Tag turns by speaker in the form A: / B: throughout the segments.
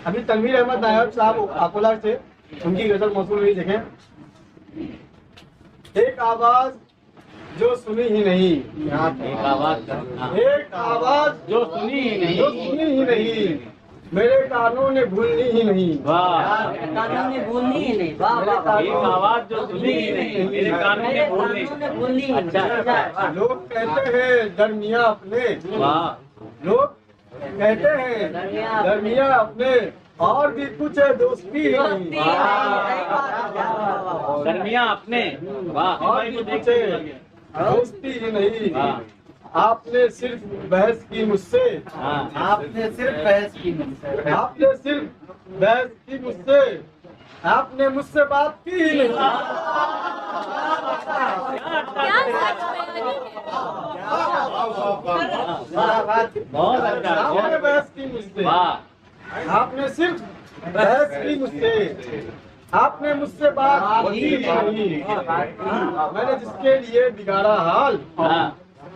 A: अभी तनवीर अहमद नायब साहब अकोला से, उनकी गजल मौसूल हुई, देखें। एक आवाज जो सुनी ही नहीं, एक आवाज
B: जो सुनी ही नहीं,
A: जो सुनी ही नहीं, मेरे कानों ने भूलनी ही नहीं।
B: वाह,
C: कानों ने भूलनी ही नहीं। वाह वाह वाह।
B: एक आवाज जो सुनी ही नहीं, मेरे कानों ने
C: भूलनी ही नहीं।
B: अच्छा,
A: लोग कहते हैं दरमिया अपने,
B: वाह,
A: लोग कहते हैं दरमिया अपने, और भी कुछ है दोस्ती ही नहीं।
B: दरमिया अपने, वाह,
A: और भी कुछ है दोस्ती ही नहीं। आपने सिर्फ बहस की मुझसे,
C: आपने सिर्फ बहस की मुझसे,
A: आपने सिर्फ बहस की मुझसे, आपने मुझसे बात की ही नहीं।
B: बहुत अच्छा,
A: आपने बहस की मुझसे,
B: वाह,
A: आपने सिर्फ बहस की मुझसे, आपने मुझसे बात की ही नहीं। मैंने जिसके लिए बिगाड़ा हाल,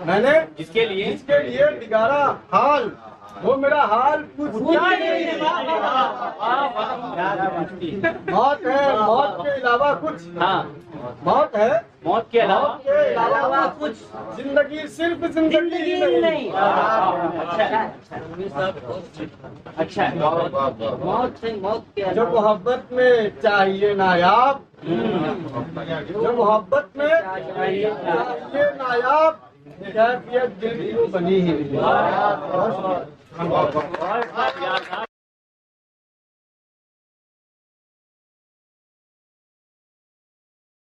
A: मैंने
B: जिसके लिए
A: बिगाड़ा हाल, वो मेरा हाल कुछ नहीं। मौत है, मौत के अलावा कुछ, मौत है,
B: मौत के अलावा
A: मौत के अलावा
C: कुछ
A: जिंदगी सिर्फ जिंदगी ही
C: नहीं।
A: नहीं।
B: अच्छा है,
C: मौत से मौत के
A: जो मोहब्बत में चाहिए नायाब, जो मोहब्बत में चाहिए नायाब, कैफियत दिल की वो बनी ही नहीं।
B: बहुत